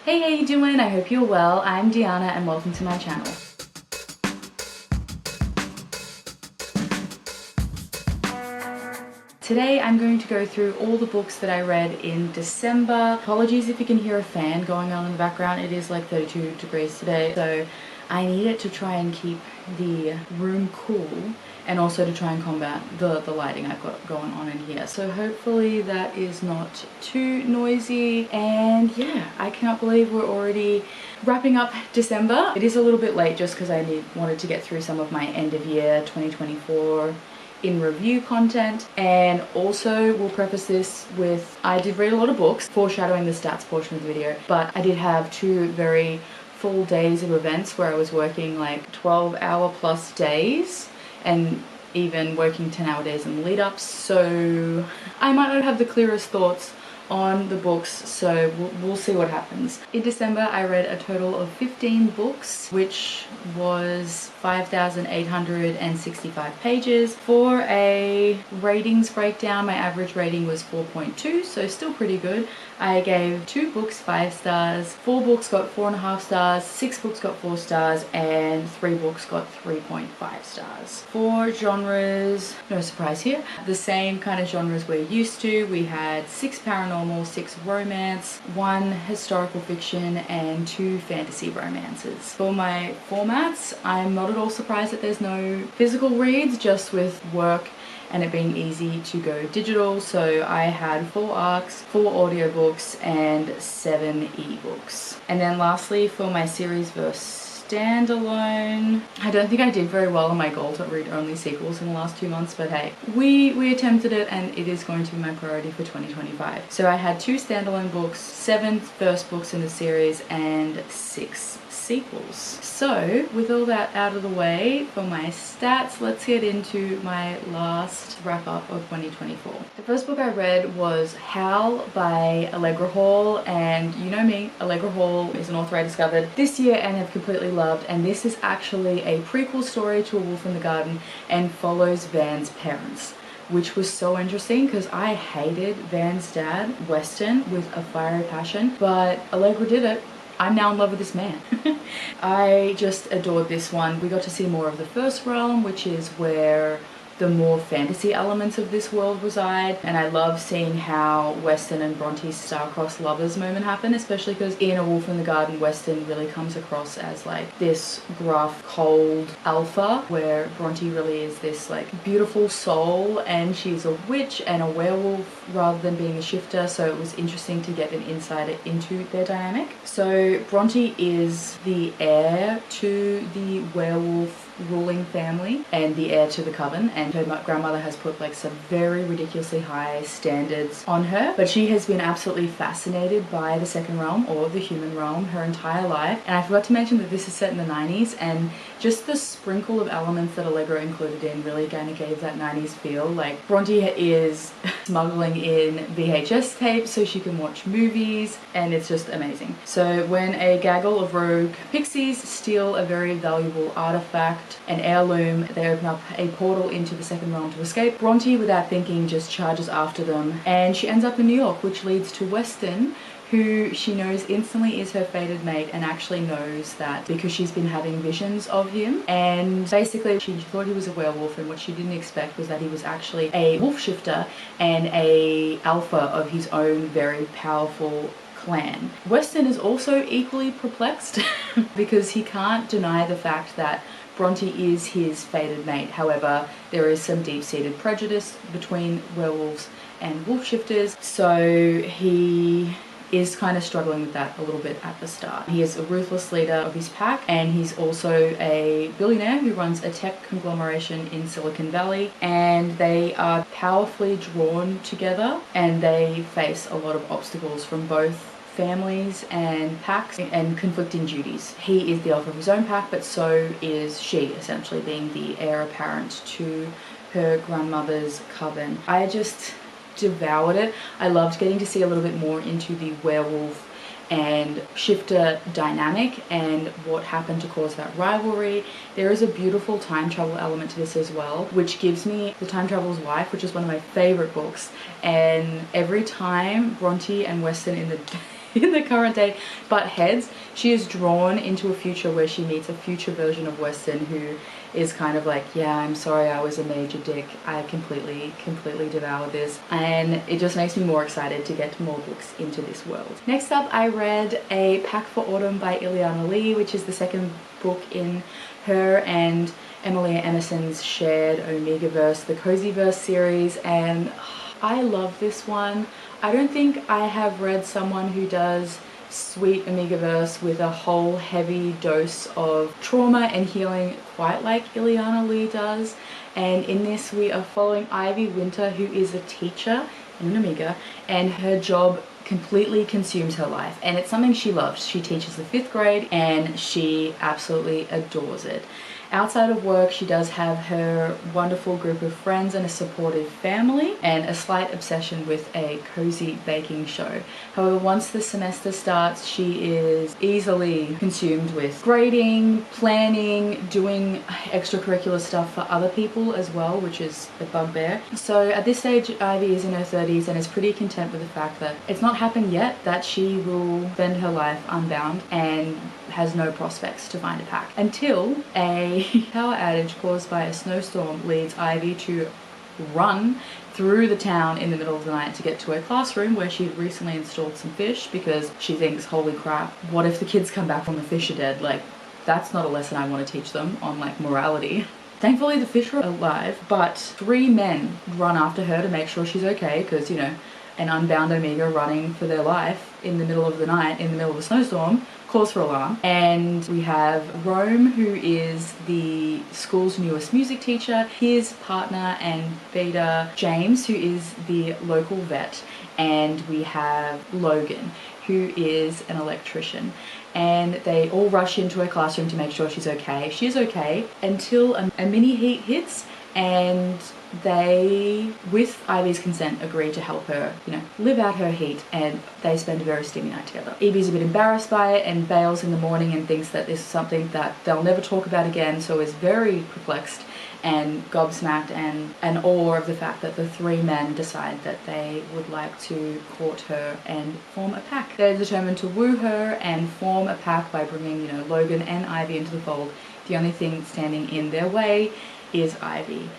Hey, how you doing? I hope you're well. I'm Deanna and welcome to my channel. Today I'm going to go through all the books that I read in December. Apologies if you can hear a fan going on in the background. It is like 32 degrees today, so I need it to try and keep the room cool and also to try and combat the lighting I've got going on in here. So hopefully that is not too noisy. And yeah, I cannot believe we're already wrapping up December. It is a little bit late just because I wanted to get through some of my end of year 2024 in review content, and also we'll preface this with I did read a lot of books, foreshadowing the stats portion of the video, but I did have two very full days of events where I was working like 12-hour plus days and even working 10-hour days in the lead ups, so I might not have the clearest thoughts on the books, so we'll see what happens. In December I read a total of 15 books, which was 5,865 pages. For a ratings breakdown, my average rating was 4.2, so still pretty good. I gave 2 books 5 stars, 4 books got 4.5 stars, 6 books got 4 stars, and 3 books got 3.5 stars. For genres, no surprise here, the same kind of genres we're used to. We had 6 paranormal, 6 romance, 1 historical fiction, and 2 fantasy romances. For my formats, I'm not at all surprised that there's no physical reads, just with work and it being easy to go digital. So I had 4 ARCs, 4 audiobooks, and 7 ebooks. And then lastly, for my series versus standalone, I don't think I did very well on my goal to read only sequels in the last 2 months, but hey, we attempted it and it is going to be my priority for 2025. So I had 2 standalone books, 7 first books in the series, and 6 sequels. So with all that out of the way for my stats, let's get into my last wrap up of 2024. The first book I read was Howl by Allegra Hall, and you know me, Allegra Hall is an author I discovered this year and have completely loved, and this is actually a prequel story to A Wolf in the Garden and follows Van's parents, which was so interesting because I hated Van's dad, Weston, with a fiery passion, but Allegra did it. I'm now in love with this man. I just adored this one. We got to see more of the first realm, which is where the more fantasy elements of this world reside, and I love seeing how Weston and Bronte's star-crossed lovers moment happen, especially because in A Wolf in the Garden, Weston really comes across as like this gruff, cold alpha, where Bronte really is this like beautiful soul, and she's a witch and a werewolf rather than being a shifter, so it was interesting to get an insight into their dynamic. So Bronte is the heir to the werewolf ruling family and the heir to the coven, and her grandmother has put like some very ridiculously high standards on her, but she has been absolutely fascinated by the second realm, or the human realm, her entire life. And I forgot to mention that this is set in the 90s, and just the sprinkle of elements that Allegra included in really kind of gave that 90s feel. Like Bronte is smuggling in VHS tapes so she can watch movies, and it's just amazing. So when a gaggle of rogue pixies steal a very valuable artifact, an heirloom, they open up a portal into the second realm to escape. Bronte, without thinking, just charges after them, and she ends up in New York, which leads to Weston, who she knows instantly is her fated mate, and actually knows that because she's been having visions of him. And basically she thought he was a werewolf, and what she didn't expect was that he was actually a wolf shifter and a alpha of his own very powerful clan. Weston is also equally perplexed because he can't deny the fact that Bronte is his fated mate. However, there is some deep-seated prejudice between werewolves and wolf shifters, so he is kind of struggling with that a little bit at the start. He is a ruthless leader of his pack, and he's also a billionaire who runs a tech conglomeration in Silicon Valley, and they are powerfully drawn together, and they face a lot of obstacles from both families and packs and conflicting duties. He is the alpha of his own pack, but so is she, essentially being the heir apparent to her grandmother's coven. I just devoured it. I loved getting to see a little bit more into the werewolf and shifter dynamic and what happened to cause that rivalry. There is a beautiful time travel element to this as well, which gives me The Time Traveler's Wife, which is one of my favorite books, and every time Bronte and Weston in the in the current day but heads. She is drawn into a future where she meets a future version of Weston who is kind of like, yeah, I'm sorry I was a major dick, I completely devoured this, and it just makes me more excited to get more books into this world. Next up, I read A Pack for Autumn by Ileana Lee, which is the second book in her and Emily Emerson's shared Omegaverse, the Cozyverse series, and I love this one. I don't think I have read someone who does sweet Omegaverse with a whole heavy dose of trauma and healing quite like Ileana Lee does. And in this we are following Ivy Winter, who is a teacher in an Omega, and her job completely consumes her life, and it's something she loves. She teaches the 5th grade and she absolutely adores it. Outside of work, she does have her wonderful group of friends and a supportive family, and a slight obsession with a cozy baking show. However, once the semester starts, she is easily consumed with grading, planning, doing extracurricular stuff for other people as well, which is a bugbear. So at this stage, Ivy is in her 30s and is pretty content with the fact that it's not happened yet that she will spend her life unbound and has no prospects to find a pack, until a power outage caused by a snowstorm leads Ivy to run through the town in the middle of the night to get to her classroom where she'd recently installed some fish, because she thinks, holy crap, what if the kids come back when the fish are dead? Like, that's not a lesson I want to teach them on, like, morality. Thankfully the fish are alive, but 3 men run after her to make sure she's okay, because, you know, an unbound Omega running for their life in the middle of the night, in the middle of a snowstorm, calls for alarm. And we have Rome, who is the school's newest music teacher, his partner and beta James, who is the local vet, and we have Logan, who is an electrician. And they all rush into her classroom to make sure she's okay. She's okay until a mini heat hits, and they, with Ivy's consent, agree to help her, you know, live out her heat, and they spend a very steamy night together. Evie's a bit embarrassed by it and bails in the morning and thinks that this is something that they'll never talk about again, so is very perplexed and gobsmacked and awe of the fact that the 3 men decide that they would like to court her and form a pack. They're determined to woo her and form a pack by bringing, you know, Logan and Ivy into the fold. The only thing standing in their way is Ivy.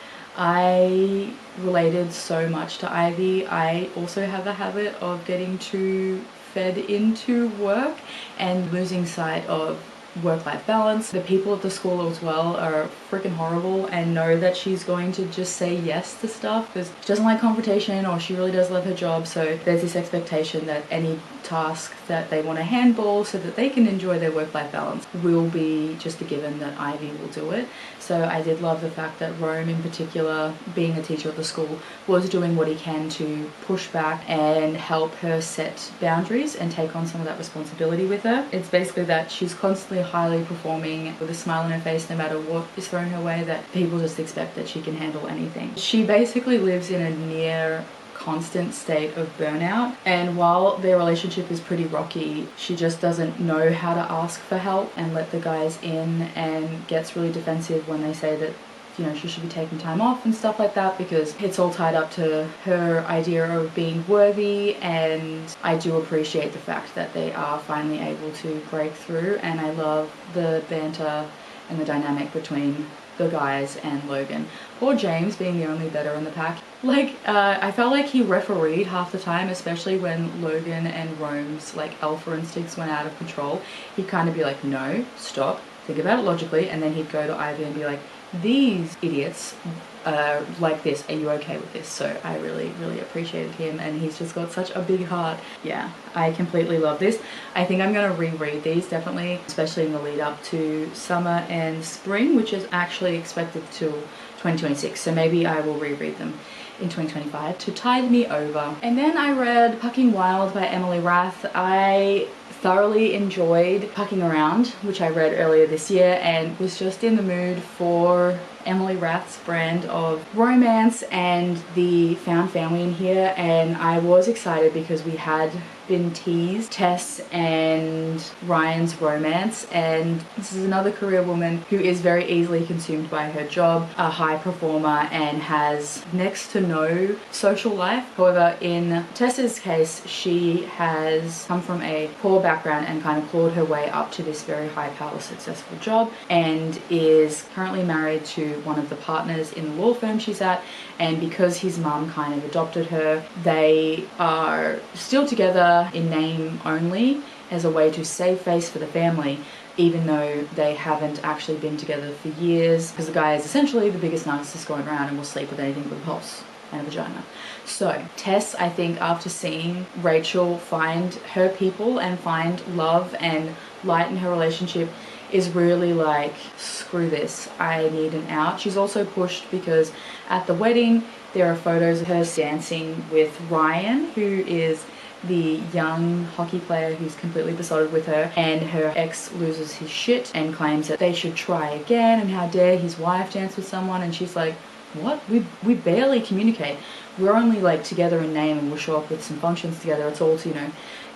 I related so much to Ivy. I also have a habit of getting too fed into work and losing sight of work-life balance. The people at the school as well are freaking horrible and know that she's going to just say yes to stuff because she doesn't like confrontation, or she really does love her job. So there's this expectation that any task that they want to handball so that they can enjoy their work-life balance will be just a given that Ivy will do it. So I did love the fact that Rome in particular, being a teacher at the school, was doing what he can to push back and help her set boundaries and take on some of that responsibility with her. It's basically that she's constantly highly performing with a smile on her face no matter what is thrown her way, that people just expect that she can handle anything. She basically lives in a near constant state of burnout, and while their relationship is pretty rocky, she just doesn't know how to ask for help and let the guys in, and gets really defensive when they say that, you know, she should be taking time off and stuff like that, because it's all tied up to her idea of being worthy. And I do appreciate the fact that they are finally able to break through, and I love the banter and the dynamic between the guys and Logan, or James being the only better in the pack. Like, I felt like he refereed half the time, especially when Logan and Rome's like alpha instincts went out of control. He'd kind of be like, no, stop, think about it logically, and then he'd go to Ivy and be like, these idiots like this, are you okay with this? So I really appreciated him, and he's just got such a big heart. Yeah, I completely love this. I think I'm going to reread these definitely, especially in the lead up to summer and spring, which is actually expected till 2026, so maybe I will reread them in 2025 to tide me over. And then I read Pucking Wild by Emily Rath. I thoroughly enjoyed Pucking Around, which I read earlier this year, and was just in the mood for Emily Rath's brand of romance and the found family in here. And I was excited because we had been teased Tess and Ryan's romance, and this is another career woman who is very easily consumed by her job, a high performer, and has next to no social life. However, in Tess's case, she has come from a poor background and kind of clawed her way up to this very high power successful job, and is currently married to one of the partners in the law firm she's at. And because his mum kind of adopted her, they are still together in name only as a way to save face for the family, even though they haven't actually been together for years, because the guy is essentially the biggest narcissist going around and will sleep with anything with a pulse and a vagina. So Tess, I think, after seeing Rachel find her people and find love and light in her relationship, is really like, screw this, I need an out. She's also pushed because at the wedding there are photos of her dancing with Ryan, who is the young hockey player who's completely besotted with her, and her ex loses his shit and claims that they should try again, and how dare his wife dance with someone. And she's like, what? We barely communicate. We're only like together in name, and we'll show up with some functions together. It's all to, you know,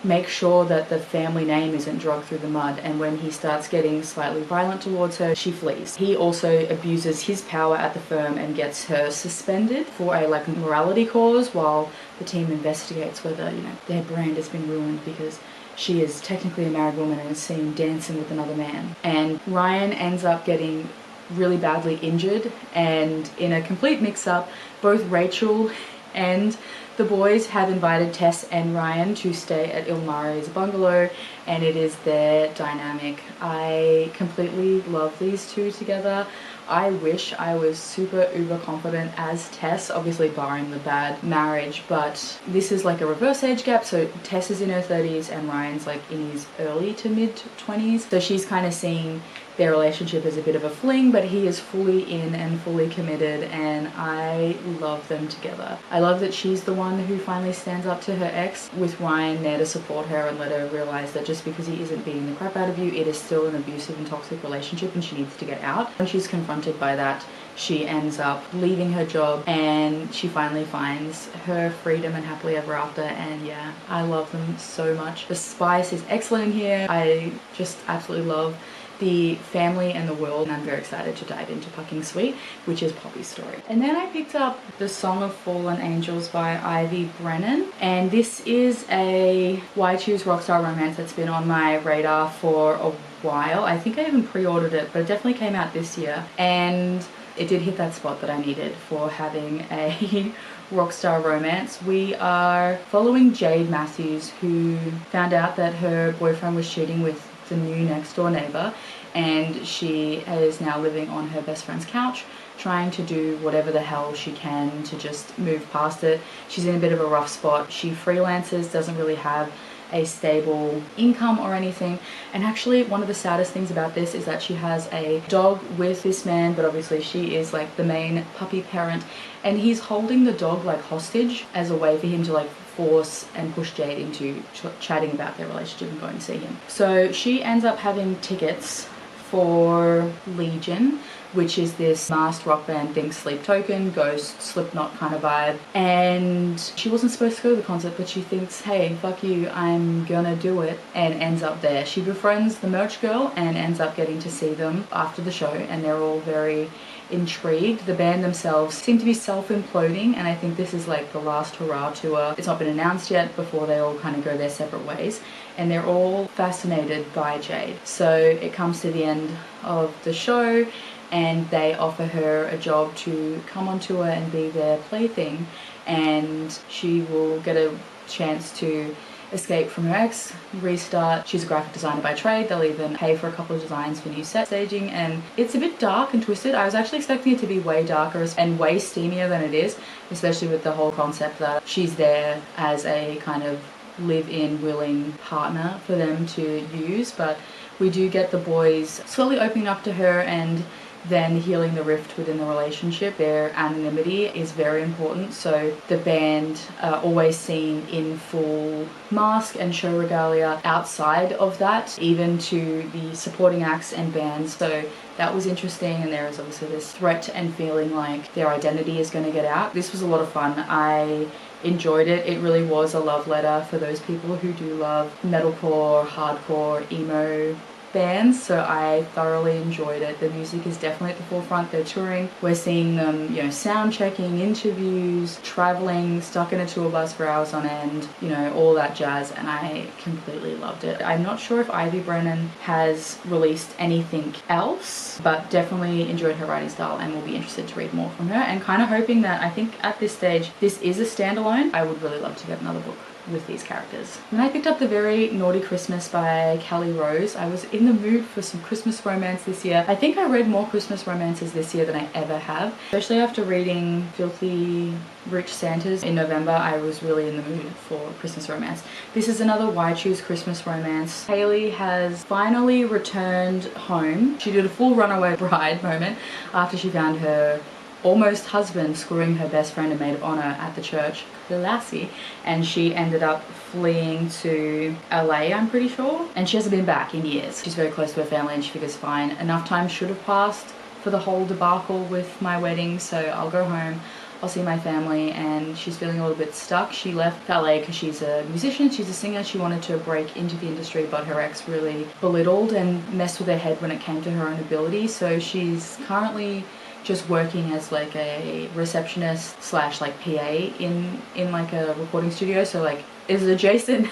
make sure that the family name isn't dragged through the mud. And when he starts getting slightly violent towards her, she flees. He also abuses his power at the firm and gets her suspended for a like morality cause, while the team investigates whether, you know, their brand has been ruined because she is technically a married woman and is seen dancing with another man. And Ryan ends up getting really badly injured, and in a complete mix-up, both Rachel and the boys have invited Tess and Ryan to stay at Ilmari's bungalow, and it is their dynamic. I completely love these two together. I wish I was super uber confident as Tess, obviously barring the bad marriage, but this is like a reverse age gap. So Tess is in her 30s and Ryan's like in his early to mid 20s. So she's kind of seeing their relationship as a bit of a fling, but he is fully in and fully committed, and I love them together. I love that she's the one who finally stands up to her ex, with Ryan there to support her and let her realize that just because he isn't beating the crap out of you, it is still an abusive and toxic relationship and she needs to get out. When she's confronted by that, she ends up leaving her job and she finally finds her freedom and happily ever after. And yeah, I love them so much. The spice is excellent in here. I just absolutely love the family and the world, and I'm very excited to dive into Fucking Sweet, which is Poppy's story. And then I picked up The Song of Fallen Angels by Ivy Brennan, and this is a Why Choose Rockstar romance that's been on my radar for a while. I think I even pre-ordered it, but it definitely came out this year, and it did hit that spot that I needed for having a Rockstar romance. We are following Jade Matthews, who found out that her boyfriend was cheating with the new next door neighbor, and she is now living on her best friend's couch, trying to do whatever the hell she can to just move past it. She's in a bit of a rough spot. She freelances, doesn't really have a stable income or anything, and actually one of the saddest things about this is that she has a dog with this man, but obviously she is like the main puppy parent, and he's holding the dog like hostage as a way for him to like force and push Jade into chatting about their relationship and going to see him. So she ends up having tickets for Legion, which is this masked rock band thing, Sleep Token, Ghost, Slipknot kind of vibe. And she wasn't supposed to go to the concert, but she thinks, hey, fuck you, I'm gonna do it, and ends up there. She befriends the merch girl and ends up getting to see them after the show, and they're all very intrigued. The band themselves seem to be self-imploding, and I think this is like the last hurrah tour. It's not been announced yet before they all kind of go their separate ways, and they're all fascinated by Jade. So it comes to the end of the show and they offer her a job to come on tour and be their plaything, and she will get a chance to escape from her ex, restart. She's a graphic designer by trade. They'll even pay for a couple of designs for new set staging, and it's a bit dark and twisted. I was actually expecting it to be way darker and way steamier than it is, especially with the whole concept that she's there as a kind of live-in willing partner for them to use. But we do get the boys slowly opening up to her and then healing the rift within the relationship. Their anonymity is very important, so the band are always seen in full mask and show regalia outside of that, even to the supporting acts and bands. So that was interesting, and there is obviously this threat and feeling like their identity is going to get out. This was a lot of fun. I enjoyed it. It really was a love letter for those people who do love metalcore, hardcore, emo bands, so I thoroughly enjoyed it. The music is definitely at the forefront. They're touring. We're seeing them, you know, sound checking, interviews, traveling, stuck in a tour bus for hours on end, you know, all that jazz, and I completely loved it. I'm not sure if Ivy Brennan has released anything else, but definitely enjoyed her writing style and will be interested to read more from her, and kind of hoping that, I think at this stage this is a standalone. I would really love to get another book with these characters. Then I picked up The Very Naughty Christmas by Callie Rose. I was in the mood for some Christmas romance this year. I think I read more Christmas romances this year than I ever have, especially after reading Filthy Rich Santas in November. I was really in the mood for Christmas romance. This is another Why Choose Christmas romance. Hayley has finally returned home. She did a full runaway bride moment after she found her almost husband screwing her best friend and maid of honor at the church, Lassie, and she ended up fleeing to LA, I'm pretty sure, and she hasn't been back in years. She's very close to her family and she figures fine, enough time should have passed for the whole debacle with my wedding, so I'll go home, I'll see my family, and she's feeling a little bit stuck. She left LA because she's a musician, she's a singer, she wanted to break into the industry, but her ex really belittled and messed with her head when it came to her own ability, so she's currently just working as like a receptionist slash like PA in like a recording studio, so like is adjacent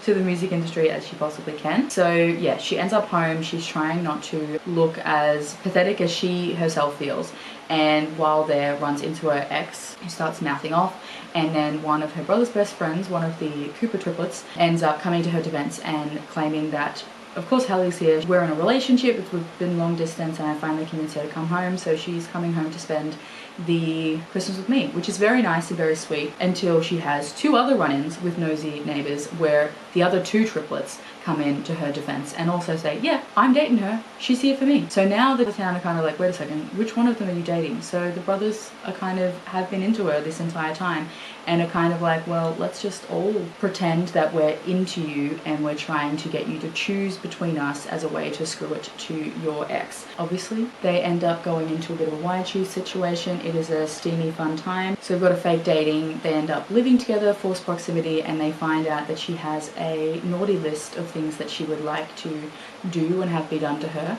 to the music industry as she possibly can. So yeah, she ends up home. She's trying not to look as pathetic as she herself feels, and while there runs into her ex who starts mouthing off, and then one of her brother's best friends, one of the Cooper triplets, ends up coming to her defense and claiming that, of course, Hallie's here. We're in a relationship, we've been long distance, and I finally convinced her to come home, so she's coming home to spend the Christmas with me, which is very nice and very sweet, until she has two other run-ins with nosy neighbors where the other two triplets come in to her defense and also say, yeah, I'm dating her, she's here for me. So now the town are kind of like, wait a second, which one of them are you dating? So the brothers are kind of have been into her this entire time and are kind of like, well, let's just all pretend that we're into you and we're trying to get you to choose between us as a way to screw it to your ex. Obviously, they end up going into a bit of a why choose situation. It is a steamy, fun time. So we've got a fake dating. They end up living together, forced proximity, and they find out that she has a naughty list of things that she would like to do and have be done to her.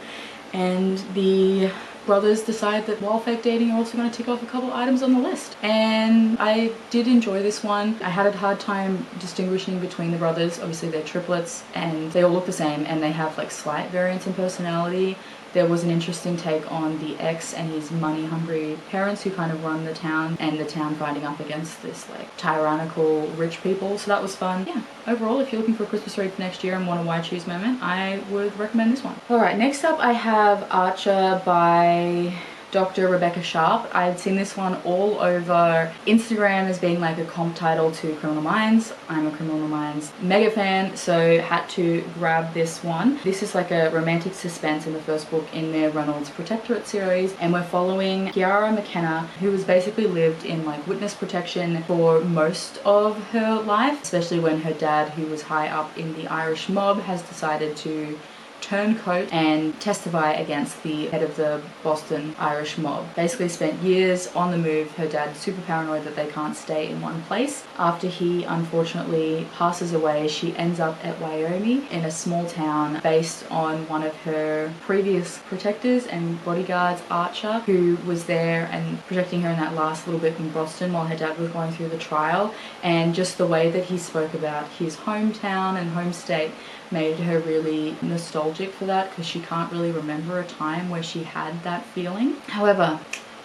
And the brothers decide that while fake dating, are also going to tick off a couple items on the list. And I did enjoy this one. I had a hard time distinguishing between the brothers. Obviously they're triplets and they all look the same and they have like slight variance in personality. There was an interesting take on the ex and his money-hungry parents who kind of run the town, and the town fighting up against this like tyrannical rich people, so that was fun. Yeah, overall, if you're looking for a Christmas read for next year and want a why choose moment, I would recommend this one. Alright, next up I have Archer by Dr. Rebecca Sharp. I'd seen this one all over Instagram as being like a comp title to Criminal Minds. I'm a Criminal Minds mega fan, so had to grab this one. This is like a romantic suspense in the first book in their Reynolds Protectorate series, and we're following Kiara McKenna, who has basically lived in like witness protection for most of her life, especially when her dad, who was high up in the Irish mob, has decided to turncoat and testify against the head of the Boston Irish mob. Basically spent years on the move. Her dad's super paranoid that they can't stay in one place. After he unfortunately passes away, she ends up at Wyoming in a small town based on one of her previous protectors and bodyguards, Archer, who was there and protecting her in that last little bit in Boston while her dad was going through the trial. And just the way that he spoke about his hometown and home state made her really nostalgic for that, because she can't really remember a time where she had that feeling. However,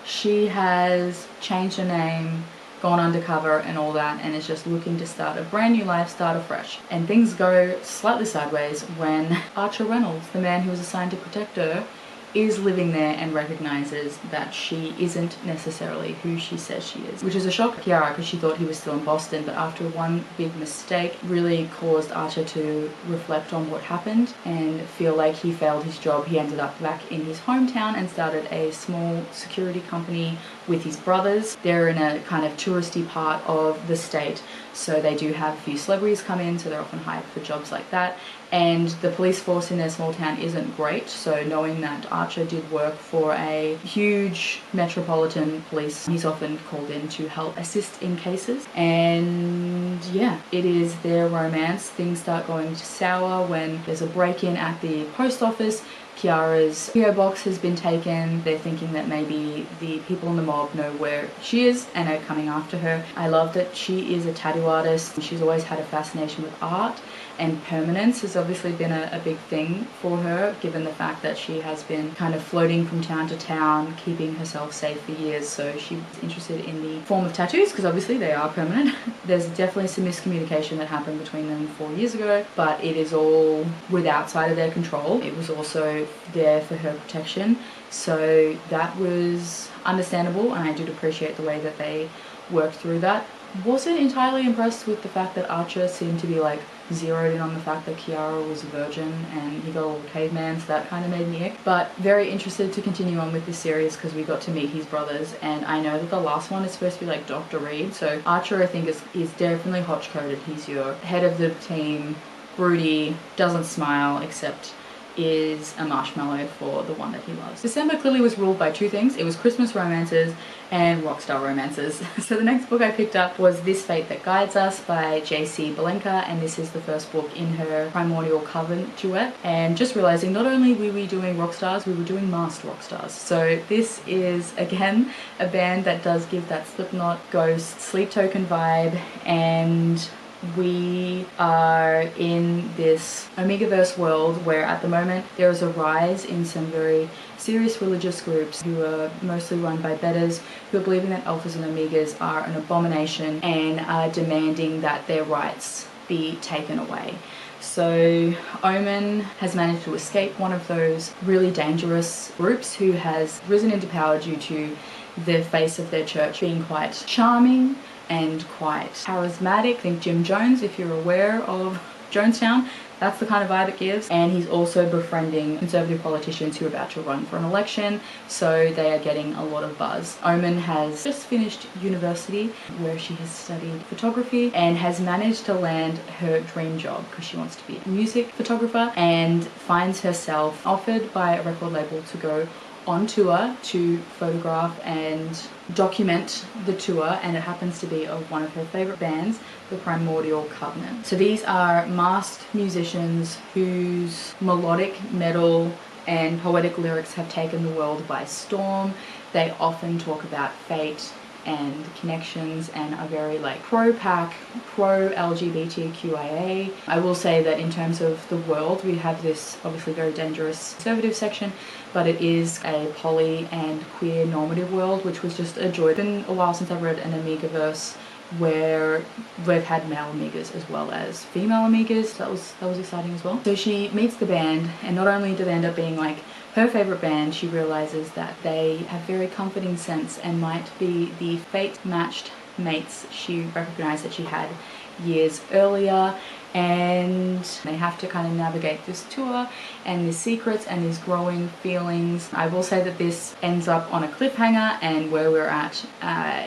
she has changed her name, gone undercover and all that, and is just looking to start a brand new life, start afresh. And things go slightly sideways when Archer Reynolds, the man who was assigned to protect her, is living there and recognizes that she isn't necessarily who she says she is, which is a shock to Kiara because she thought he was still in Boston, but after one big mistake really caused Archer to reflect on what happened and feel like he failed his job. He ended up back in his hometown and started a small security company with his brothers. They're in a kind of touristy part of the state, so they do have a few celebrities come in, so they're often hired for jobs like that. And the police force in their small town isn't great, so knowing that Archer did work for a huge metropolitan police, he's often called in to help assist in cases. And yeah, it is their romance. Things start going sour when there's a break-in at the post office. Kiara's PO box has been taken. They're thinking that maybe the people in the mob know where she is and are coming after her. I love that she is a tattoo artist. She's always had a fascination with art, and permanence has obviously been a big thing for her, given the fact that she has been kind of floating from town to town, keeping herself safe for years. So she's interested in the form of tattoos because obviously they are permanent. There's definitely some miscommunication that happened between them 4 years ago, but it is all outside of their control. It was also there for her protection, so that was understandable, and I did appreciate the way that they worked through that. Wasn't entirely impressed with the fact that Archer seemed to be like zeroed in on the fact that Kiara was a virgin and he got a little caveman, so that kind of made me ick. But very interested to continue on with this series because we got to meet his brothers, and I know that the last one is supposed to be like Dr. Reed, so Archer I think is definitely hotch-coded. He's your head of the team, broody, doesn't smile, except is a marshmallow for the one that he loves. December clearly was ruled by two things. It was Christmas romances and Rockstar romances. So the next book I picked up was This Fate That Guides Us by J.C. Balenka, and this is the first book in her Primordial Covenant duet. And just realizing not only were we doing Rockstars, we were doing masked Rockstars. So this is again a band that does give that Slipknot, Ghost, Sleep Token vibe, and we are in this Omegaverse world where at the moment there is a rise in some very serious religious groups who are mostly run by betters, who are believing that alphas and omegas are an abomination and are demanding that their rights be taken away. So Omen has managed to escape one of those really dangerous groups who has risen into power due to the face of their church being quite charming and quite charismatic. Think Jim Jones, if you're aware of Jonestown, that's the kind of vibe it gives. And he's also befriending conservative politicians who are about to run for an election, so they are getting a lot of buzz. Omen has just finished university where she has studied photography and has managed to land her dream job because she wants to be a music photographer, and finds herself offered by a record label to go on tour to photograph and document the tour, and it happens to be of one of her favorite bands, the Primordial Covenant. So these are masked musicians whose melodic metal and poetic lyrics have taken the world by storm. They often talk about fate and connections and are very like pro-pack, pro-LGBTQIA. I will say that in terms of the world, we have this obviously very dangerous conservative section, but it is a poly and queer normative world, which was just a joy. It's been a while since I've read an Amigaverse where we've had male Amigas as well as female Amigas. That was exciting as well. So she meets the band, and not only do they end up being like her favorite band, she realizes that they have very comforting sense and might be the fate-matched mates she recognized that she had years earlier, and they have to kind of navigate this tour and these secrets and these growing feelings. I will say that this ends up on a cliffhanger, and where we're at,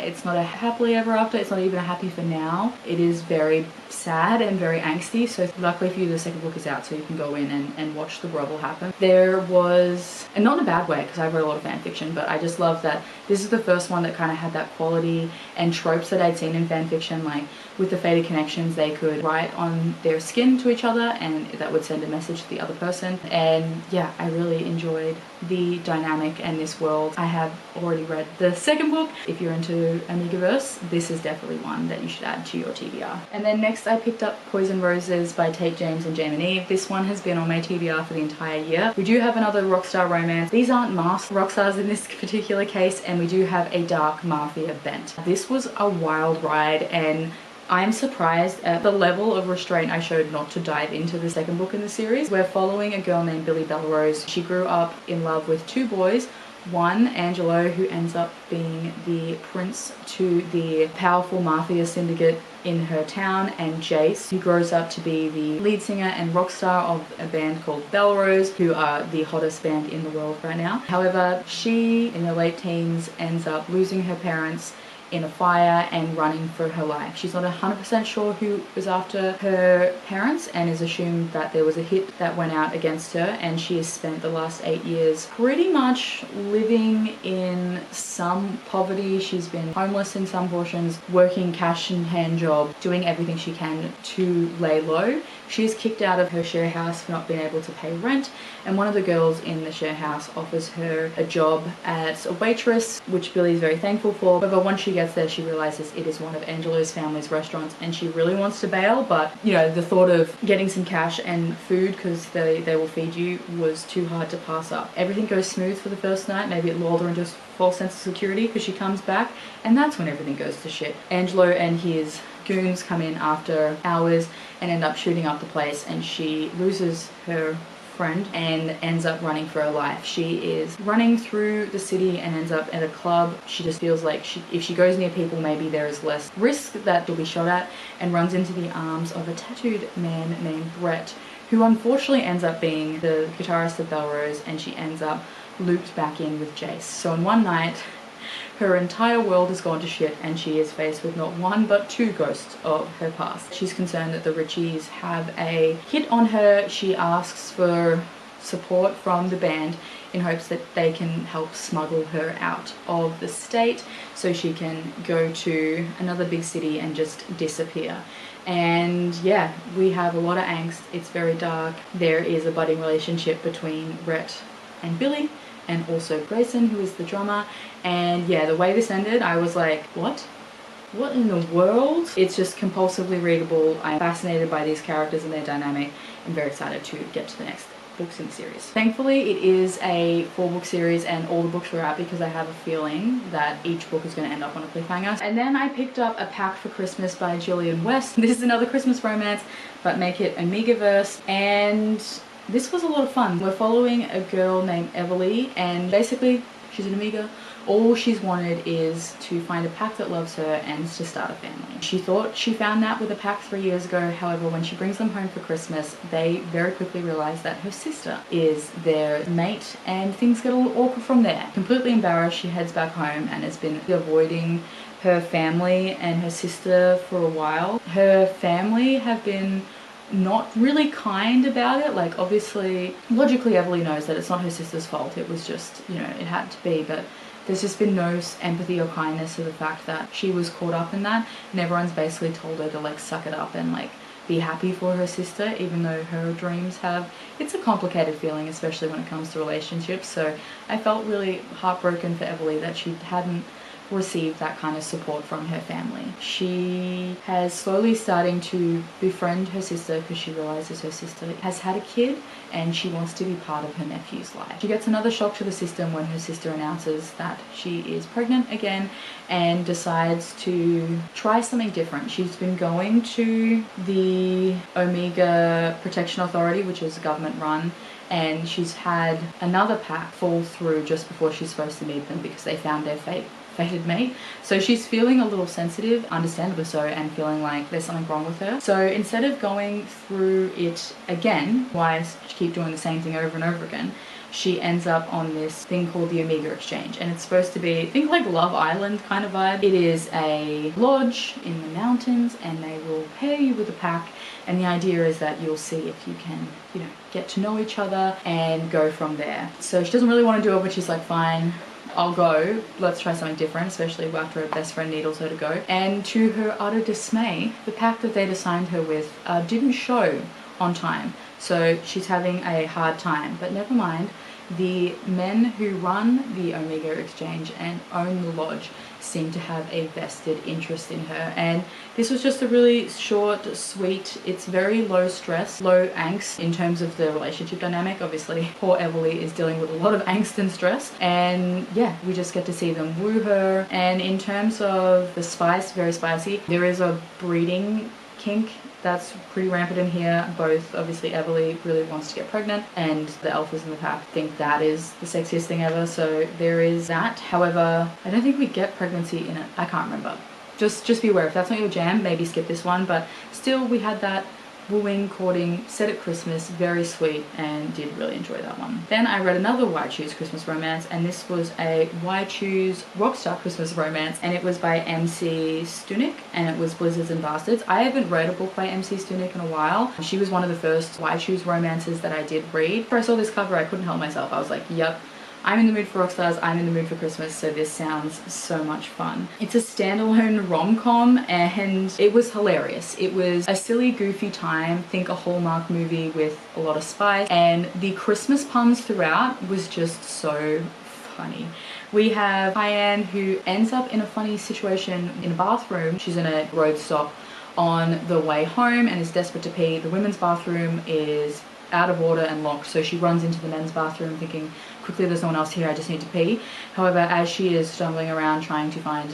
it's not a happily ever after, it's not even a happy for now. It is very sad and very angsty, so luckily for you the second book is out, so you can go in and watch the grovel happen. There was, and not in a bad way because I've read a lot of fan fiction, but I just love that this is the first one that kind of had that quality and tropes that I'd seen in fan fiction, like with the fated connections they could write on their skin to each other and that would send a message to the other person. And yeah, I really enjoyed the dynamic and this world. I have already read the second book. If you're into Amigaverse, this is definitely one that you should add to your TBR. And then next I picked up Poison Roses by Tate James and Jane Eve. This one has been on my TBR for the entire year. We do have another Rockstar romance. These aren't masked Rockstars in this particular case, and we do have a dark mafia bent. This was a wild ride, and I'm surprised at the level of restraint I showed not to dive into the second book in the series. We're following a girl named Billy Belrose. She grew up in love with two boys. One, Angelo, who ends up being the prince to the powerful mafia syndicate in her town, and Jace, who grows up to be the lead singer and rock star of a band called Belrose, who are the hottest band in the world right now. However, she, in her late teens, ends up losing her parents in a fire and running for her life. She's not 100% sure who was after her parents and is assumed that there was a hit that went out against her, and she has spent the last 8 years pretty much living in some poverty. She's been homeless in some portions, working cash in hand job, doing everything she can to lay low. She is kicked out of her share house for not being able to pay rent, and one of the girls in the share house offers her a job as a waitress, which Billy is very thankful for. However, once she gets there, she realizes it is one of Angelo's family's restaurants, and she really wants to bail, but you know, the thought of getting some cash and food, because they will feed you, was too hard to pass up. Everything goes smooth for the first night. Maybe it lulled her into a false sense of security, because she comes back, and that's when everything goes to shit. Angelo and his goons come in after hours and end up shooting up the place, and she loses her friend and ends up running for her life. She is running through the city and ends up at a club. She just feels like if she goes near people, maybe there is less risk that she'll be shot at, and runs into the arms of a tattooed man named Brett, who unfortunately ends up being the guitarist of Belrose, and she ends up looped back in with Jace. So in one night, her entire world has gone to shit, and she is faced with not one but two ghosts of her past. She's concerned that the Richies have a hit on her. She asks for support from the band in hopes that they can help smuggle her out of the state so she can go to another big city and just disappear. And yeah, we have a lot of angst. It's very dark. There is a budding relationship between Rhett and Billy, and also Grayson, who is the drummer. And yeah, the way this ended, I was like, what? What in the world? It's just compulsively readable. I'm fascinated by these characters and their dynamic. I'm very excited to get to the next books in the series. Thankfully, it is a 4-book series, and all the books were out because I have a feeling that each book is going to end up on a cliffhanger. And then I picked up A Pact for Christmas by Gillian West. This is another Christmas romance, but make it Amigaverse, and this was a lot of fun. We're following a girl named Everly, and basically she's an Amiga. All she's wanted is to find a pack that loves her and to start a family. She thought she found that with a pack 3 years ago. However, when she brings them home for Christmas, they very quickly realize that her sister is their mate, and things get a little awkward from there. Completely embarrassed, she heads back home and has been avoiding her family and her sister for a while. Her family have been not really kind about it. Like, obviously, logically, Everly knows that it's not her sister's fault. It was just, you know, it had to be, but there's just been no empathy or kindness to the fact that she was caught up in that, and everyone's basically told her to like suck it up and like be happy for her sister, even though her dreams have, it's a complicated feeling, especially when it comes to relationships. So I felt really heartbroken for Everly that she hadn't received that kind of support from her family. She has slowly starting to befriend her sister because she realizes her sister has had a kid and she wants to be part of her nephew's life. She gets another shock to the system when her sister announces that she is pregnant again and decides to try something different. She's been going to the Omega Protection Authority, which is government run, and she's had another pack fall through just before she's supposed to meet them because they found their fated mate. So she's feeling a little sensitive, understandably so, and feeling like there's something wrong with her. So instead of going through it again, why keep doing the same thing over and over again, she ends up on this thing called the Omega Exchange, and it's supposed to be, think like Love Island kind of vibe. It is a lodge in the mountains, and they will pair you with a pack, and the idea is that you'll see if you can, you know, get to know each other and go from there. So she doesn't really want to do it, but she's like, fine, I'll go, let's try something different, especially after her best friend needles her to go. And to her utter dismay, the pack that they'd assigned her with didn't show on time. So she's having a hard time, but never mind. The men who run the Omega Exchange and own the lodge seem to have a vested interest in her, and this was just a really short, sweet, it's very low stress, low angst in terms of the relationship dynamic. Obviously poor Everly is dealing with a lot of angst and stress, and yeah, we just get to see them woo her. And in terms of the spice, very spicy. There is a breeding kink that's pretty rampant in here. Both, obviously Everly really wants to get pregnant, and the alphas in the pack think that is the sexiest thing ever, so there is that. However, I don't think we get pregnancy in it. I can't remember. Just be aware, if that's not your jam, maybe skip this one, but still we had that wooing, courting, set at Christmas, very sweet, and did really enjoy that one. Then I read another Why Choose Christmas romance, and this was a Why Choose Rockstar Christmas romance, and it was by MC Stunik, and it was Blizzards and Bastards. I haven't read a book by MC Stunik in a while. She was one of the first Why Choose romances that I did read. After I saw this cover, I couldn't help myself. I was like, yep, I'm in the mood for Rockstars, I'm in the mood for Christmas, so this sounds so much fun. It's a standalone rom-com, and it was hilarious. It was a silly, goofy time, think a Hallmark movie with a lot of spice, and the Christmas puns throughout was just so funny. We have Cayenne, who ends up in a funny situation in a bathroom. She's in a road stop on the way home and is desperate to pee. The women's bathroom is out of order and locked, so she runs into the men's bathroom thinking, quickly, there's no one else here, I just need to pee. However, as she is stumbling around trying to find,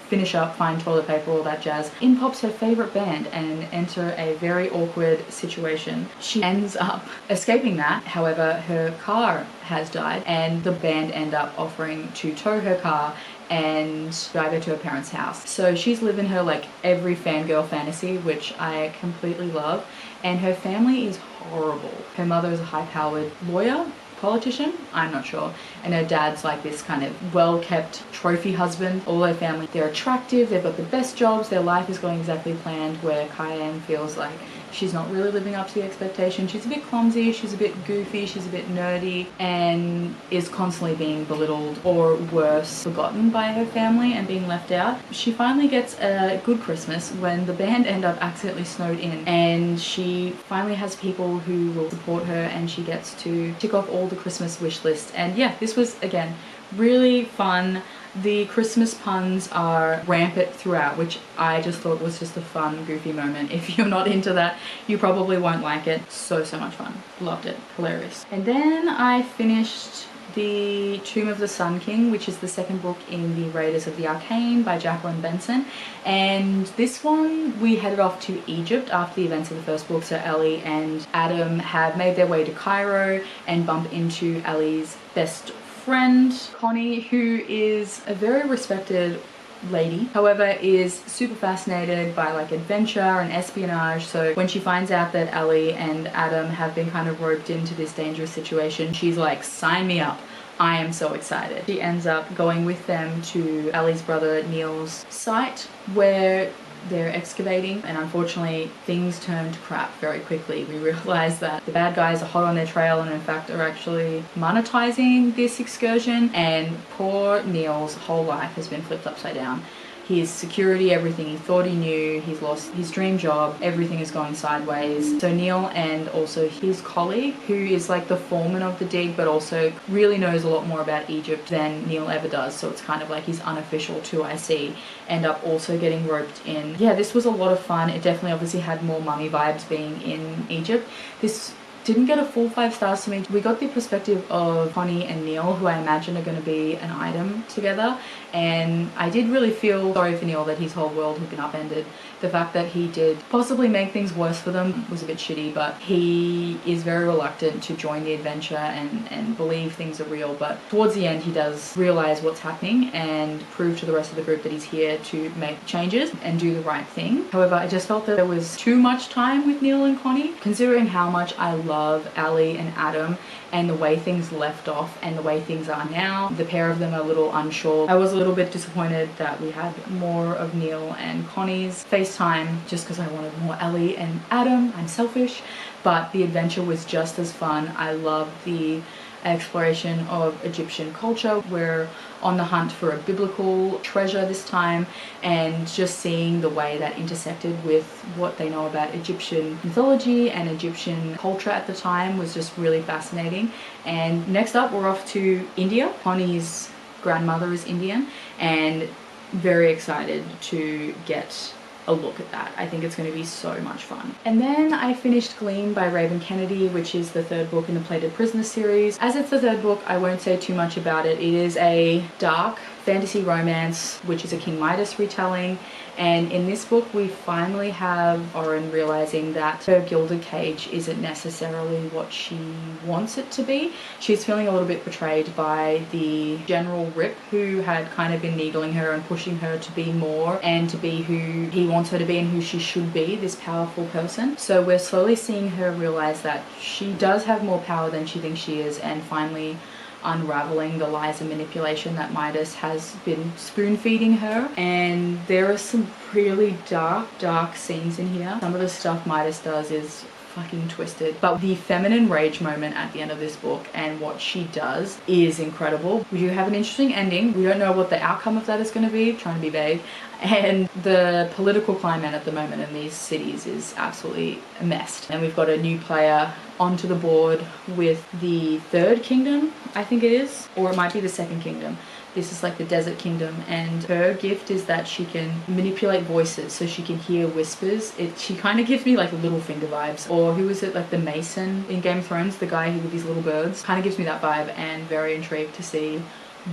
finish up, find toilet paper, all that jazz, in pops her favorite band and enter a very awkward situation. She ends up escaping that. However, her car has died, and the band end up offering to tow her car and drive her to her parents' house. So she's living her like every fangirl fantasy, which I completely love, and her family is horrible. Her mother is a high-powered lawyer, politician, I'm not sure, and her dad's like this kind of well-kept trophy husband. All her family, they're attractive, they've got the best jobs, their life is going exactly planned, where Cayenne feels like she's not really living up to the expectation. She's a bit clumsy, she's a bit goofy, she's a bit nerdy, and is constantly being belittled or worse, forgotten by her family and being left out. She finally gets a good Christmas when the band end up accidentally snowed in, and she finally has people who will support her, and she gets to tick off all the Christmas wish list. And yeah, this was, again, really fun. The Christmas puns are rampant throughout, which I just thought was just a fun, goofy moment. If you're not into that, you probably won't like it. So much fun. Loved it. Hilarious. And then I finished the Tomb of the Sun King, which is the second book in the Raiders of the Arcane by Jacqueline Benson. And this one, we headed off to Egypt after the events of the first book. So Ellie and Adam have made their way to Cairo and bump into Ellie's best friend, Connie, who is a very respected lady, however is super fascinated by like adventure and espionage. So when she finds out that Ellie and Adam have been kind of roped into this dangerous situation, she's like, sign me up. I am so excited. She ends up going with them to Ellie's brother Neil's site where they're excavating, and unfortunately things turn to crap very quickly. We realize that the bad guys are hot on their trail and in fact are actually monetizing this excursion, and poor Neil's whole life has been flipped upside down. His security, everything he thought he knew, he's lost his dream job, everything is going sideways. So Neil and also his colleague, who is like the foreman of the dig but also really knows a lot more about Egypt than Neil ever does, so it's kind of like his unofficial 2IC, end up also getting roped in. Yeah, this was a lot of fun. It definitely obviously had more mummy vibes being in Egypt. This didn't get a full 5 stars to me. We got the perspective of Connie and Neil, who I imagine are going to be an item together, and I did really feel sorry for Neil that his whole world had been upended. The fact that he did possibly make things worse for them was a bit shitty, but he is very reluctant to join the adventure and believe things are real. But towards the end he does realize what's happening and prove to the rest of the group that he's here to make changes and do the right thing. However, I just felt that there was too much time with Neil and Connie, considering how much I love Ellie and Adam and the way things left off and the way things are now. The pair of them are a little unsure. I was a little bit disappointed that we had more of Neil and Connie's FaceTime just because I wanted more Ellie and Adam. I'm selfish, but the adventure was just as fun. I loved the exploration of Egyptian culture. We're on the hunt for a biblical treasure this time, and just seeing the way that intersected with what they know about Egyptian mythology and Egyptian culture at the time was just really fascinating. And next up, we're off to India. Connie's grandmother is Indian, and very excited to get a look at that. I think it's going to be so much fun. And then I finished Gleam by Raven Kennedy, which is the third book in the Plated Prisoner series. As it's the third book, I won't say too much about it. It is a dark fantasy romance, which is a King Midas retelling. And in this book, we finally have Oren realizing that her gilded cage isn't necessarily what she wants it to be. She's feeling a little bit betrayed by the General Rip, who had kind of been needling her and pushing her to be more and to be who he wants her to be and who she should be, this powerful person. So we're slowly seeing her realize that she does have more power than she thinks she is, and finally unraveling the lies and manipulation that Midas has been spoon-feeding her. And there are some really dark scenes in here. Some of the stuff Midas does is fucking twisted, but the feminine rage moment at the end of this book and what she does is incredible. We do have an interesting ending. We don't know what the outcome of that is going to be, trying to be vague, and the political climate at the moment in these cities is absolutely messed. And we've got a new player onto the board with the third kingdom, I think it is, or it might be the second kingdom. This is like the desert kingdom, and her gift is that she can manipulate voices, so she can hear whispers. She kind of gives me like Littlefinger vibes, or who is it, like the Mason in Game of Thrones, the guy who with these little birds. Kind of gives me that vibe, and very intrigued to see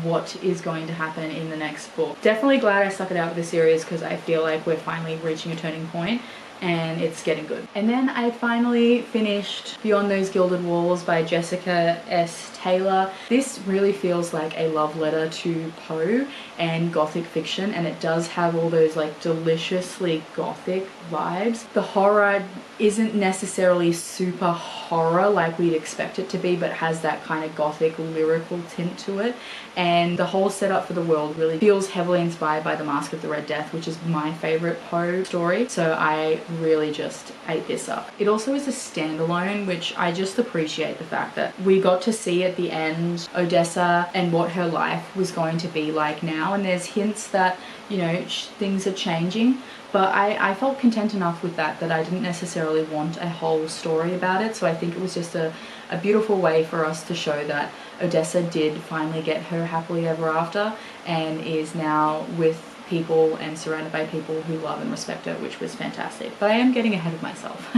what is going to happen in the next book. Definitely glad I stuck it out with the series, because I feel like we're finally reaching a turning point and it's getting good. And then I finally finished Beyond Those Gilded Walls by Jessica S. Taylor. This really feels like a love letter to Poe and gothic fiction, and it does have all those like deliciously gothic vibes. The horror isn't necessarily super horror like we'd expect it to be, but has that kind of gothic lyrical tint to it. And the whole setup for the world really feels heavily inspired by The Mask of the Red Death, which is my favorite Poe story. So I really just ate this up. It also is a standalone, which I just appreciate the fact that we got to see at the end Odessa and what her life was going to be like now. And there's hints that, you know, things are changing. But I felt content enough with that I didn't necessarily want a whole story about it. So I think it was just a beautiful way for us to show that Odessa did finally get her happily ever after and is now with people and surrounded by people who love and respect her, which was fantastic. But I am getting ahead of myself.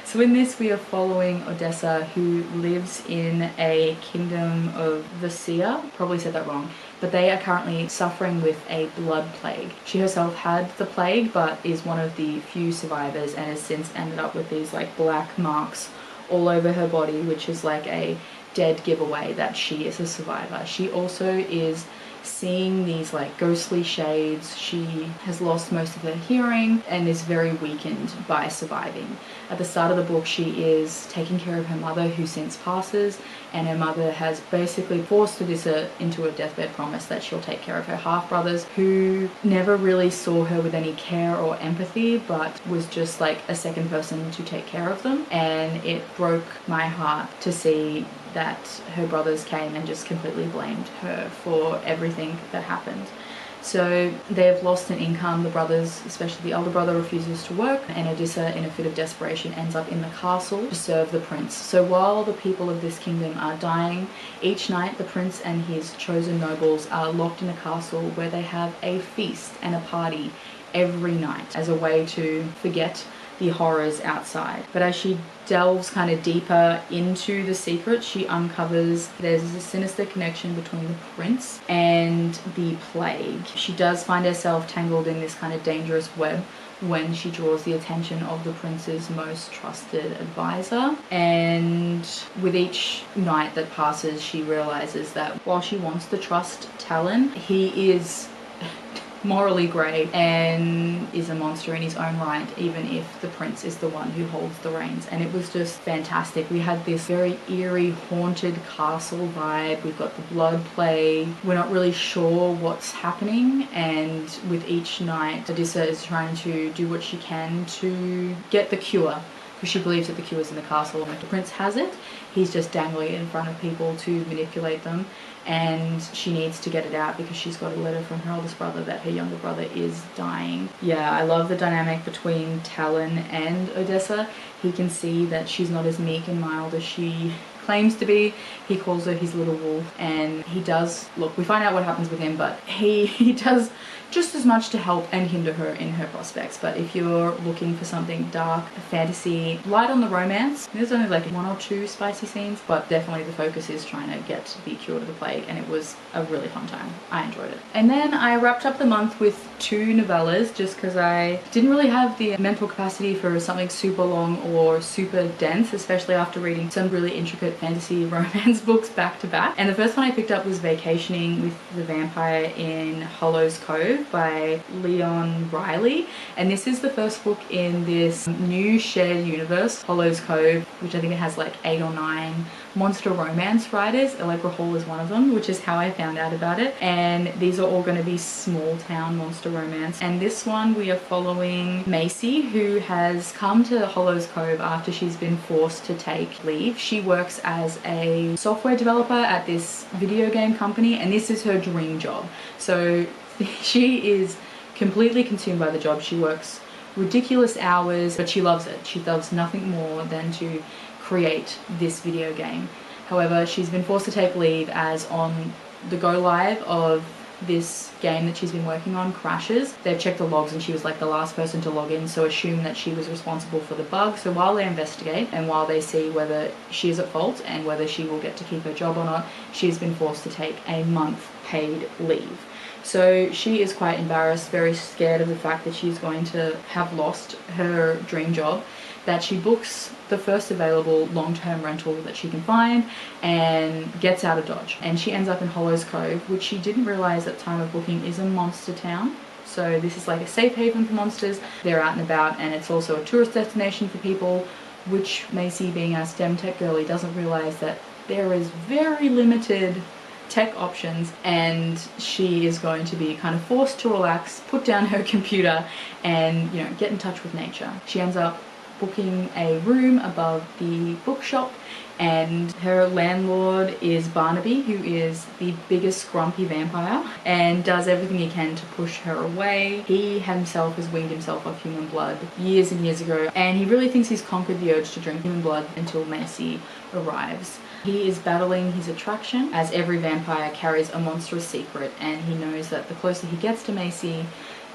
So in this we are following Odessa, who lives in a kingdom of Vasia. Probably said that wrong. But they are currently suffering with a blood plague. She herself had the plague, but is one of the few survivors and has since ended up with these like black marks all over her body, which is like a dead giveaway that she is a survivor. She also is seeing these like ghostly shades. She has lost most of her hearing and is very weakened by surviving. At the start of the book, she is taking care of her mother, who since passes, and her mother has basically forced Odessa into a deathbed promise that she'll take care of her half-brothers, who never really saw her with any care or empathy, but was just like a second person to take care of them. And it broke my heart to see that her brothers came and just completely blamed her for everything that happened. So they've lost an income. The brothers, especially the elder brother, refuses to work, and Odessa, in a fit of desperation, ends up in the castle to serve the prince. So while the people of this kingdom are dying, each night the prince and his chosen nobles are locked in a castle where they have a feast and a party every night as a way to forget the horrors outside. But as she delves kind of deeper into the secret, she uncovers there's a sinister connection between the prince and the plague. She does find herself tangled in this kind of dangerous web when she draws the attention of the prince's most trusted advisor. And with each night that passes, she realizes that while she wants to trust Talon, he is morally grey and is a monster in his own right, even if the prince is the one who holds the reins. And it was just fantastic. We had this very eerie, haunted castle vibe. We've got the blood plague. We're not really sure what's happening, and with each night Odessa is trying to do what she can to get the cure because she believes that the cure is in the castle, and if the prince has it, he's just dangling it in front of people to manipulate them, and she needs to get it out because she's got a letter from her oldest brother that her younger brother is dying. Yeah, I love the dynamic between Talon and Odessa. He can see that she's not as meek and mild as she claims to be. He calls her his little wolf, and he does, look, we find out what happens with him, but he does just as much to help and hinder her in her prospects. But if you're looking for something dark, fantasy, light on the romance, there's only like 1 or 2 spicy scenes, but definitely the focus is trying to get the cure to the plague, and it was a really fun time. I enjoyed it. And then I wrapped up the month with 2 novellas just because I didn't really have the mental capacity for something super long or super dense, especially after reading some really intricate fantasy romance books back to back. And the first one I picked up was Vacationing with the Vampire in Hollow's Cove by Leon Riley, and this is the first book in this new shared universe, Hollow's Cove, which I think it has like 8 or 9 monster romance writers. Allegra Hall is one of them, which is how I found out about it, and these are all going to be small town monster romance. And this one we are following Macy, who has come to Hollow's Cove after she's been forced to take leave. She works as a software developer at this video game company, and this is her dream job. So she is completely consumed by the job. She works ridiculous hours, but she loves it. She loves nothing more than to create this video game. However, she's been forced to take leave as on the go live of this game that she's been working on crashes. They've checked the logs and she was like the last person to log in, so assume that she was responsible for the bug. So while they investigate and while they see whether she is at fault and whether she will get to keep her job or not, she's been forced to take a month paid leave. So she is quite embarrassed, very scared of the fact that she's going to have lost her dream job, that she books the first available long-term rental that she can find and gets out of Dodge. And she ends up in Hollow's Cove, which she didn't realize at the time of booking is a monster town. So this is like a safe haven for monsters. They're out and about, and it's also a tourist destination for people, which Macy, being a STEM tech girly, doesn't realize that there is very limited tech options, and she is going to be kind of forced to relax, put down her computer, and, you know, get in touch with nature. She ends up booking a room above the bookshop, and her landlord is Barnaby, who is the biggest grumpy vampire and does everything he can to push her away. He himself has weaned himself off human blood years and years ago, and he really thinks he's conquered the urge to drink human blood until Macy arrives. He is battling his attraction, as every vampire carries a monstrous secret, and he knows that the closer he gets to Macy,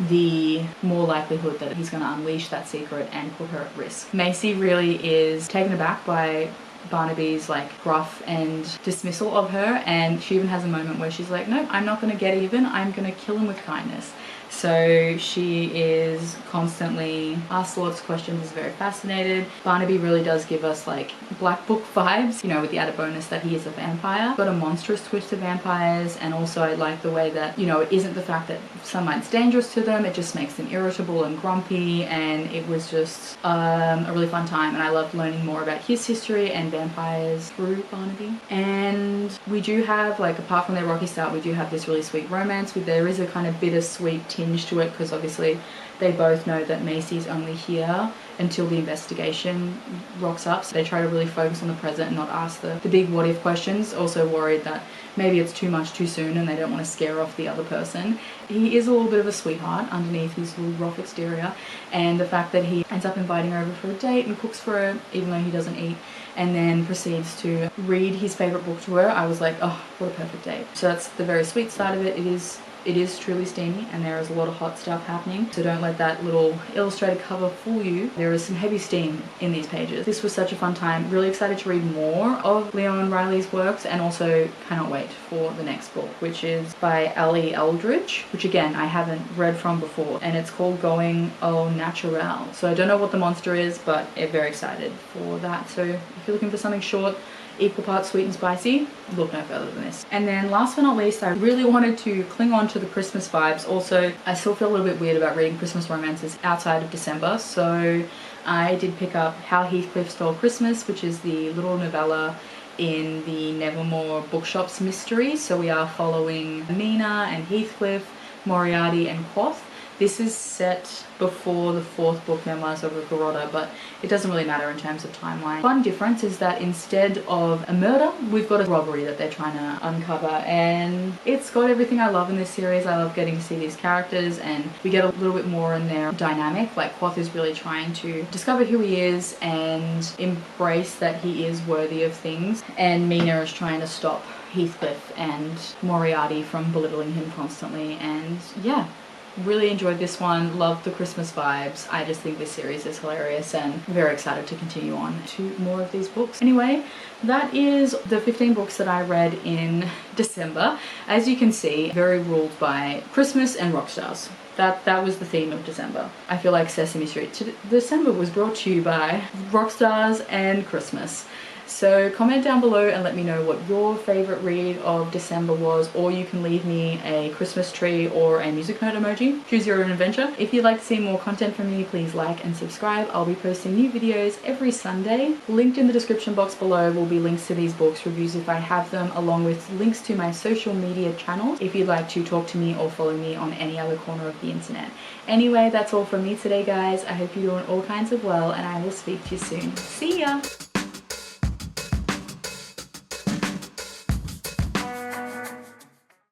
the more likelihood that he's going to unleash that secret and put her at risk. Macy really is taken aback by Barnaby's like gruff and dismissal of her, and she even has a moment where she's like, no, I'm not going to get even, I'm going to kill him with kindness. So she is constantly asked lots of questions, is very fascinated. Barnaby really does give us like Black Book vibes, you know, with the added bonus that he is a vampire. Got a monstrous twist to vampires, and also I like the way that, you know, it isn't the fact that sunlight's dangerous to them, it just makes them irritable and grumpy, and it was just a really fun time, and I loved learning more about his history and vampires through Barnaby. And we do have, like, apart from their rocky start, we do have this really sweet romance. There is a kind of bittersweet tinge to it, because obviously they both know that Macy's only here until the investigation rocks up, so they try to really focus on the present and not ask the big what if questions, also worried that maybe it's too much too soon and they don't want to scare off the other person. He is a little bit of a sweetheart underneath his little rough exterior, and the fact that he ends up inviting her over for a date and cooks for her even though he doesn't eat, and then proceeds to read his favourite book to her, I was like, oh, what a perfect date. So that's the very sweet side of it. It is truly steamy, and there is a lot of hot stuff happening, so don't let that little illustrated cover fool you. There is some heavy steam in these pages. This was such a fun time. Really excited to read more of Leon Riley's works, and also cannot wait for the next book, which is by Ali Eldridge, which again I haven't read from before, and it's called Going Au Naturel. So I don't know what the monster is, but I'm very excited for that. So if you're looking for something short, equal parts sweet and spicy, look no further than this. And then last but not least, I really wanted to cling on to the Christmas vibes. Also, I still feel a little bit weird about reading Christmas romances outside of December, so I did pick up How Heathcliff Stole Christmas, which is the little novella in the Nevermore Bookshops mystery. So we are following Mina and Heathcliff, Moriarty and Quoth. This is set before the 4th book, Memoirs of a Garrotter, but it doesn't really matter in terms of timeline. One difference is that instead of a murder, we've got a robbery that they're trying to uncover, and it's got everything I love in this series. I love getting to see these characters, and we get a little bit more in their dynamic. Like, Quoth is really trying to discover who he is and embrace that he is worthy of things, and Mina is trying to stop Heathcliff and Moriarty from belittling him constantly. And yeah, really enjoyed this one. Loved the Christmas vibes. I just think this series is hilarious and very excited to continue on to more of these books. Anyway, that is the 15 books that I read in December. As you can see, very ruled by Christmas and rock stars. That was the theme of December. I feel like Sesame Street December was brought to you by rock stars and Christmas. So comment down below and let me know what your favorite read of December was, or you can leave me a Christmas tree or a music note emoji. Choose your own adventure. If you'd like to see more content from me, please like and subscribe. I'll be posting new videos every Sunday. Linked in the description box below will be links to these books, reviews if I have them, along with links to my social media channels if you'd like to talk to me or follow me on any other corner of the internet. Anyway, that's all from me today, guys. I hope you're doing all kinds of well, and I will speak to you soon. See ya!